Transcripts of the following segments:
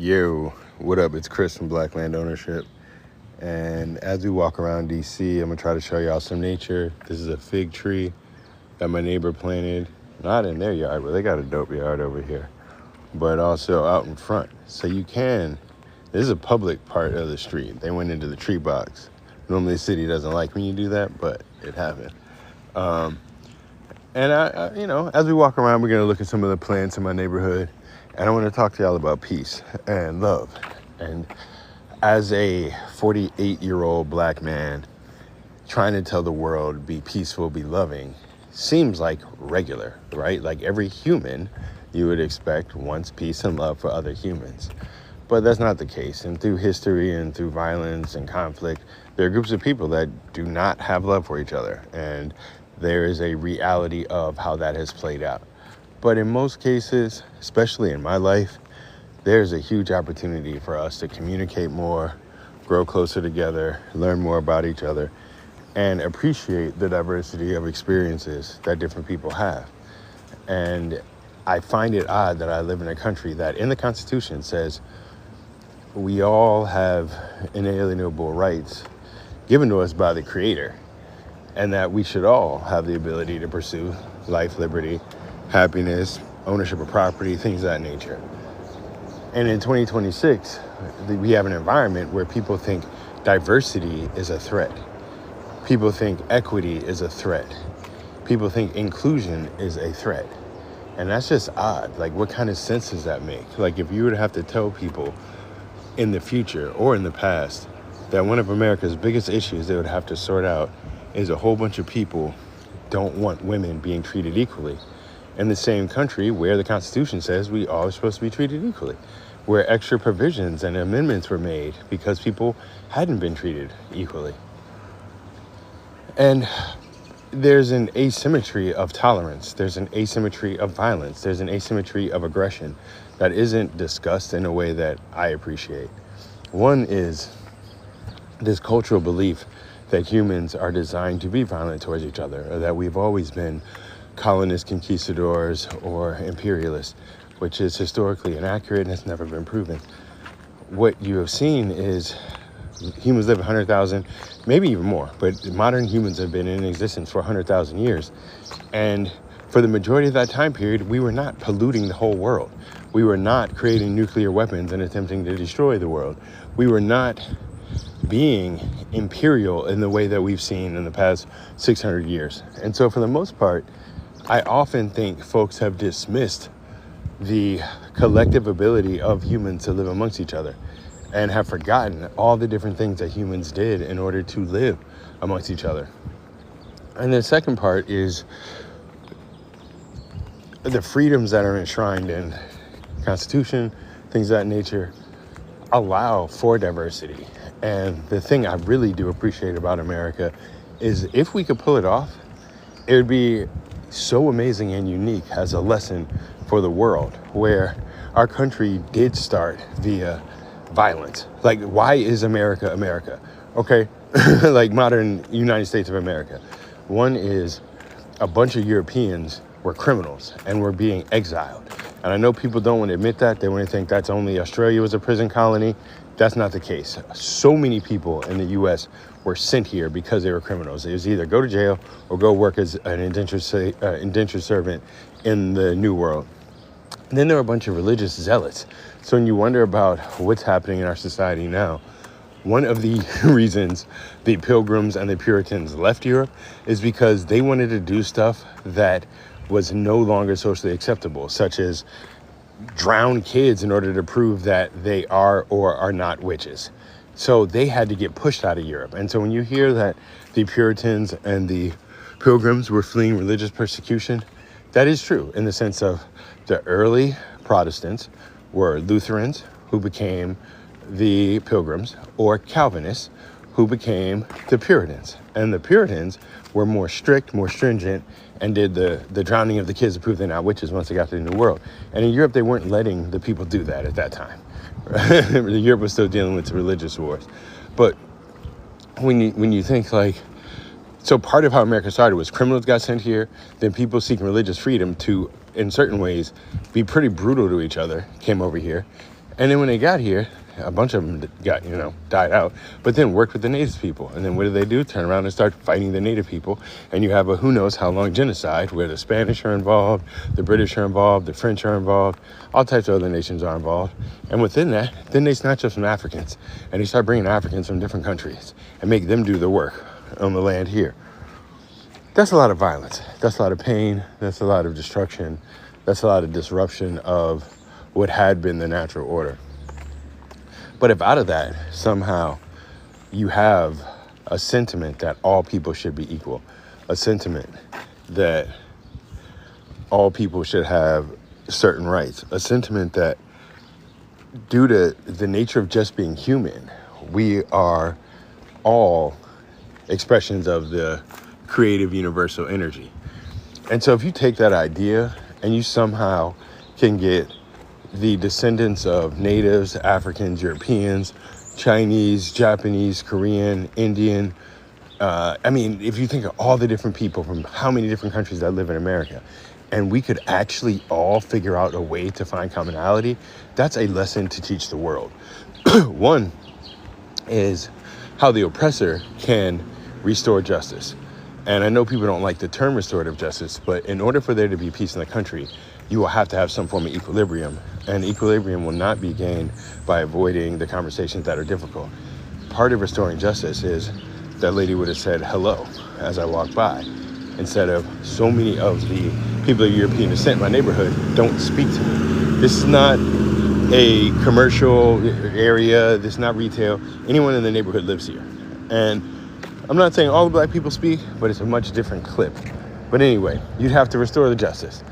Yo, what up? It's Chris from Black Land Ownership. And as we walk around DC, I'm gonna try to show y'all some nature. This is a fig tree that my neighbor planted, not in their yard, but they got a dope yard over here, but also out in front. So this is a public part of the street. They went into the tree box. Normally the city doesn't like when you do that, but it happened. And as we walk around, we're gonna look at some of the plants in my neighborhood. And I want to talk to y'all about peace and love. And as a 48-year-old black man, trying to tell the world, be peaceful, be loving, seems like regular, right? Like every human you would expect wants peace and love for other humans. But that's not the case. And through history and through violence and conflict, there are groups of people that do not have love for each other. And there is a reality of how that has played out. But in most cases, especially in my life, there's a huge opportunity for us to communicate more, grow closer together, learn more about each other, and appreciate the diversity of experiences that different people have. And I find it odd that I live in a country that in the Constitution says we all have inalienable rights given to us by the Creator, and that we should all have the ability to pursue life, liberty, happiness, ownership of property, things of that nature. And in 2026, we have an environment where people think diversity is a threat. People think equity is a threat. People think inclusion is a threat. And that's just odd. Like, what kind of sense does that make? Like, if you would have to tell people in the future or in the past that one of America's biggest issues they would have to sort out is a whole bunch of people don't want women being treated equally, in the same country where the Constitution says we all are supposed to be treated equally, where extra provisions and amendments were made because people hadn't been treated equally. And there's an asymmetry of tolerance. There's an asymmetry of violence. There's an asymmetry of aggression that isn't discussed in a way that I appreciate. One is this cultural belief that humans are designed to be violent towards each other, or that we've always been colonists, conquistadors, or imperialists, which is historically inaccurate and has never been proven. What you have seen is humans live 100,000, maybe even more, but modern humans have been in existence for 100,000 years. And for the majority of that time period, we were not polluting the whole world. We were not creating nuclear weapons and attempting to destroy the world. We were not being imperial in the way that we've seen in the past 600 years. And so for the most part, I often think folks have dismissed the collective ability of humans to live amongst each other and have forgotten all the different things that humans did in order to live amongst each other. And the second part is the freedoms that are enshrined in the Constitution, things of that nature, allow for diversity. And the thing I really do appreciate about America is if we could pull it off, it would be so amazing and unique as a lesson for the world, where our country did start via violence. Like, why is America America? Okay, like modern United States of America. One is a bunch of Europeans were criminals and were being exiled. And I know people don't want to admit that. They want to think that's only Australia was a prison colony. That's not the case. So many people in the U.S. were sent here because they were criminals. It was either go to jail or go work as an indentured servant in the New World. And then there were a bunch of religious zealots. So when you wonder about what's happening in our society now, one of the reasons the Pilgrims and the Puritans left Europe is because they wanted to do stuff that was no longer socially acceptable, such as drown kids in order to prove that they are or are not witches. So they had to get pushed out of Europe. And so when you hear that the Puritans and the Pilgrims were fleeing religious persecution, that is true in the sense of the early Protestants were Lutherans who became the Pilgrims, or Calvinists who became the Puritans. And the Puritans were more strict, more stringent, and did the drowning of the kids to prove they're not witches once they got to the New World. And in Europe, they weren't letting the people do that at that time. Europe was still dealing with religious wars. But when you think like, so part of how America started was criminals got sent here, then people seeking religious freedom to, in certain ways, be pretty brutal to each other came over here. And then when they got here, a bunch of them got, died out, but then worked with the native people. And then what do? Turn around and start fighting the native people. And you have a who knows how long genocide where the Spanish are involved, the British are involved, the French are involved, all types of other nations are involved. And within that, then they snatch up some Africans and they start bringing Africans from different countries and make them do the work on the land here. That's a lot of violence. That's a lot of pain. That's a lot of destruction. That's a lot of disruption of what had been the natural order. But if out of that, somehow you have a sentiment that all people should be equal, a sentiment that all people should have certain rights, a sentiment that due to the nature of just being human, we are all expressions of the creative universal energy. And so if you take that idea and you somehow can get the descendants of natives, Africans, Europeans, Chinese, Japanese, Korean, Indian, if you think of all the different people from how many different countries that live in America, and we could actually all figure out a way to find commonality, that's a lesson to teach the world. One is how the oppressor can restore justice. And I know people don't like the term restorative justice, but in order for there to be peace in the country, you will have to have some form of equilibrium. And equilibrium will not be gained by avoiding the conversations that are difficult. Part of restoring justice is that lady would have said hello as I walked by, instead of so many of the people of European descent in my neighborhood don't speak to me. This is not a commercial area. This is not retail. Anyone in the neighborhood lives here. And I'm not saying all the black people speak, but it's a much different clip. But anyway, you'd have to restore the justice.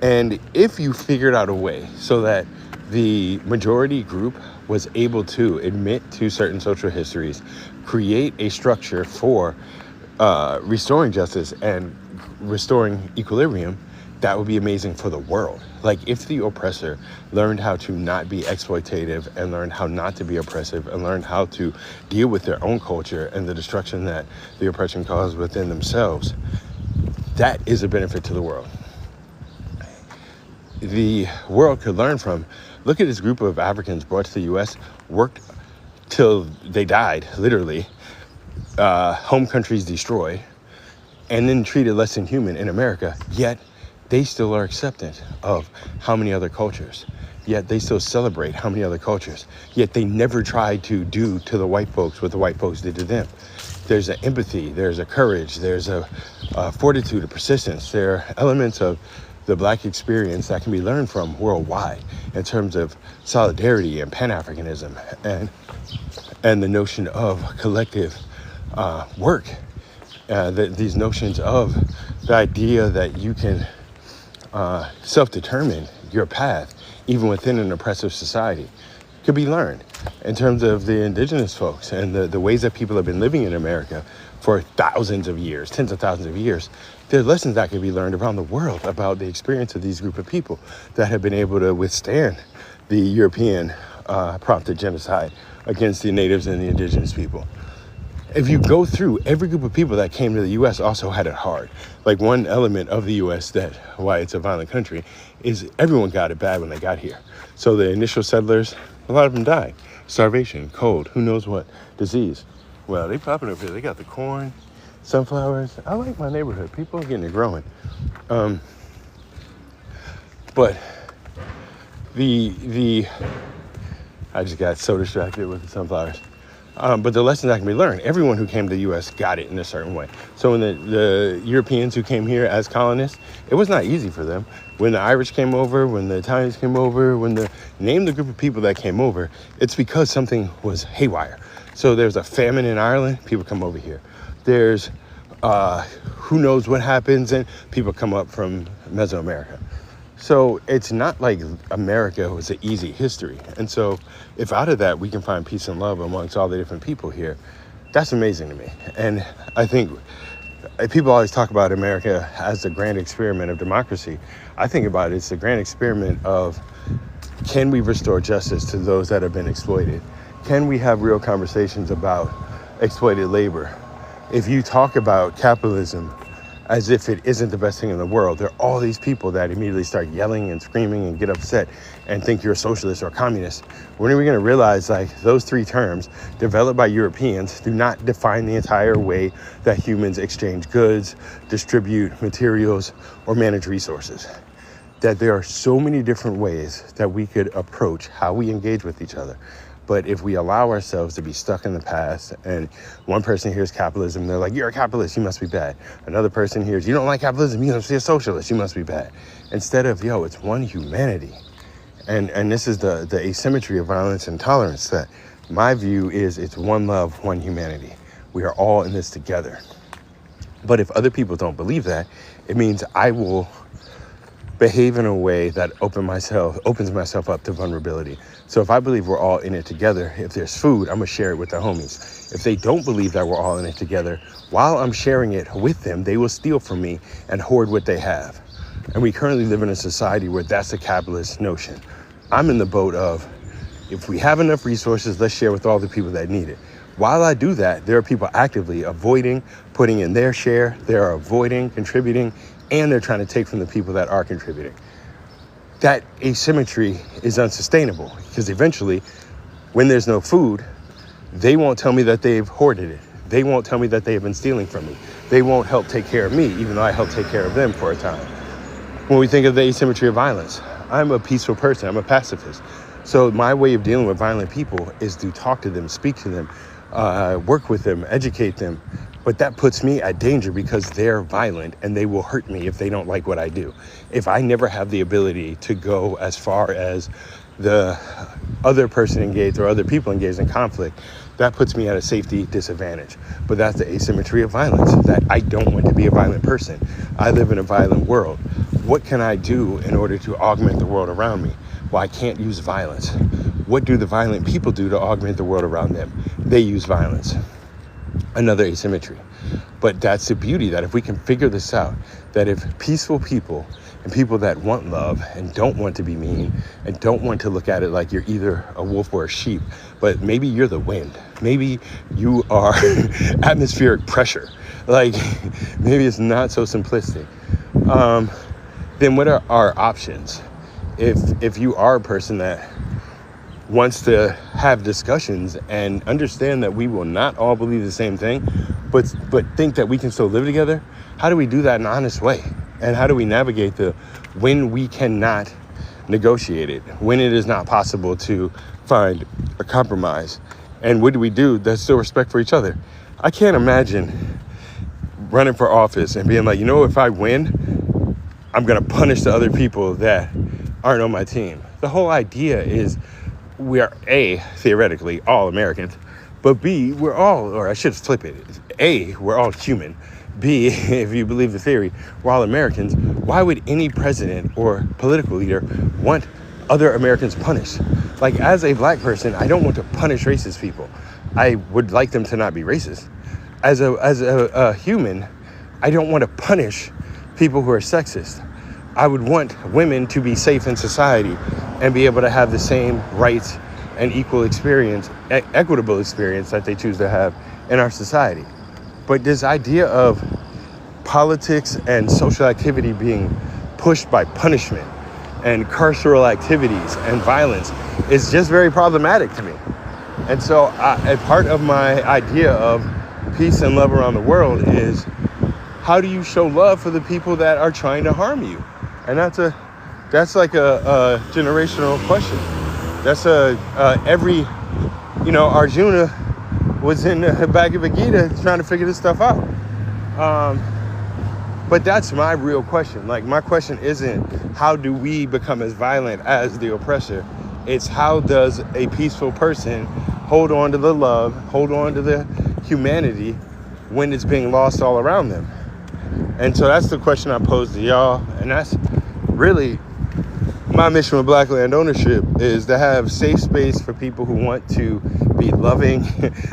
And if you figured out a way so that the majority group was able to admit to certain social histories, create a structure for restoring justice and restoring equilibrium, that would be amazing for the world. Like if the oppressor learned how to not be exploitative and learned how not to be oppressive and learned how to deal with their own culture and the destruction that the oppression caused within themselves, that is a benefit to the world. The world could learn from, look at this group of Africans brought to the U.S., worked till they died, literally, home countries destroyed, and then treated less than human in America, yet they still are acceptant of how many other cultures, yet they still celebrate how many other cultures, yet they never tried to do to the white folks what the white folks did to them. There's an empathy, there's a courage, there's a fortitude, a persistence. There are elements of the black experience that can be learned from worldwide in terms of solidarity and Pan-Africanism and the notion of collective work. These notions of the idea that you can self-determine your path even within an oppressive society could be learned in terms of the indigenous folks and the ways that people have been living in America for thousands of years, tens of thousands of years. There are lessons that can be learned around the world about the experience of these group of people that have been able to withstand the European prompted genocide against the natives and the indigenous people. If you go through, every group of people that came to the U.S. also had it hard. Like one element of the U.S. that why it's a violent country is everyone got it bad when they got here. So the initial settlers, a lot of them died. Starvation, cold, who knows what, disease. Well, they popping up here. They got the corn, sunflowers. I like my neighborhood. People are getting it growing. But I just got so distracted with the sunflowers. But the lessons that can be learned, everyone who came to the U.S. got it in a certain way. So when the Europeans who came here as colonists, it was not easy for them. When the Irish came over, when the Italians came over, name the group of people that came over, it's because something was haywire. So there's a famine in Ireland, people come over here. There's who knows what happens, and people come up from Mesoamerica. So it's not like America was an easy history. And so if out of that we can find peace and love amongst all the different people here, that's amazing to me. And I think people always talk about America as the grand experiment of democracy. I think about it's the grand experiment of, can we restore justice to those that have been exploited? Can we have real conversations about exploited labor? If you talk about capitalism as if it isn't the best thing in the world. There are all these people that immediately start yelling and screaming and get upset and think you're a socialist or a communist. When are we going to realize like those three terms developed by Europeans do not define the entire way that humans exchange goods, distribute materials, or manage resources? That there are so many different ways that we could approach how we engage with each other. But if we allow ourselves to be stuck in the past, and one person hears capitalism, they're like, you're a capitalist, you must be bad. Another person hears, you don't like capitalism, you must be a socialist, you must be bad. Instead of, yo, it's one humanity. And this is the asymmetry of violence and tolerance, that my view is it's one love, one humanity. We are all in this together. But if other people don't believe that, it means I will behave in a way that opens myself up to vulnerability. So if I believe we're all in it together, if there's food, I'm gonna share it with the homies. If they don't believe that we're all in it together, while I'm sharing it with them, they will steal from me and hoard what they have. And we currently live in a society where that's a capitalist notion. I'm in the boat of, if we have enough resources, let's share with all the people that need it. While I do that, there are people actively avoiding putting in their share, they're avoiding contributing, and they're trying to take from the people that are contributing. That asymmetry is unsustainable, because eventually, when there's no food, they won't tell me that they've hoarded it. They won't tell me that they have been stealing from me. They won't help take care of me, even though I helped take care of them for a time. When we think of the asymmetry of violence, I'm a peaceful person, I'm a pacifist. So my way of dealing with violent people is to talk to them, speak to them, work with them, educate them. But that puts me at danger because they're violent and they will hurt me if they don't like what I do. If I never have the ability to go as far as the other person engaged or other people engaged in conflict, that puts me at a safety disadvantage. But that's the asymmetry of violence, that I don't want to be a violent person. I live in a violent world. What can I do in order to augment the world around me? Well, I can't use violence. What do the violent people do to augment the world around them? They use violence. Another asymmetry. But that's the beauty, that if we can figure this out, that if peaceful people and people that want love and don't want to be mean and don't want to look at it like you're either a wolf or a sheep, but maybe you're the wind, maybe you are atmospheric pressure, like maybe it's not so simplistic, then what are our options? If you are a person that wants to have discussions and understand that we will not all believe the same thing, but think that we can still live together, how do we do that in an honest way? And how do we navigate when we cannot negotiate it, when it is not possible to find a compromise? And what do we do that's still respect for each other? I can't imagine running for office and being like, you know, if I win, I'm gonna punish the other people that aren't on my team. The whole idea is we are A, theoretically, all Americans, but B, we're all, or I should flip it. A, we're all human. B, if you believe the theory, we're all Americans. Why would any president or political leader want other Americans punished? Like, as a black person, I don't want to punish racist people. I would like them to not be racist. As a human, I don't want to punish people who are sexist. I would want women to be safe in society and be able to have the same rights and equal experience, equitable experience that they choose to have in our society. But this idea of politics and social activity being pushed by punishment and carceral activities and violence is just very problematic to me. And so a part of my idea of peace and love around the world is, how do you show love for the people that are trying to harm you? And that's like a generational question. That's every, Arjuna was in the Bhagavad Gita trying to figure this stuff out. But that's my real question. Like, my question isn't how do we become as violent as the oppressor? It's how does a peaceful person hold on to the love, hold on to the humanity when it's being lost all around them? And so that's the question I pose to y'all. And that's really my mission with Black Land Ownership, is to have safe space for people who want to be loving,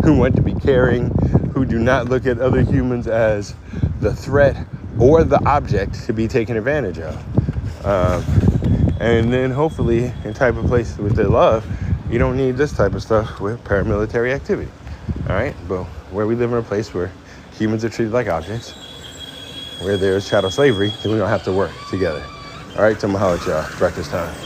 who want to be caring, who do not look at other humans as the threat or the object to be taken advantage of. And then hopefully in type of place with the love, you don't need this type of stuff with paramilitary activity. All right, but where we live in a place where humans are treated like objects, where there's chattel slavery, then we don't have to work together. All right, so I'm gonna holler at y'all. Breakfast time.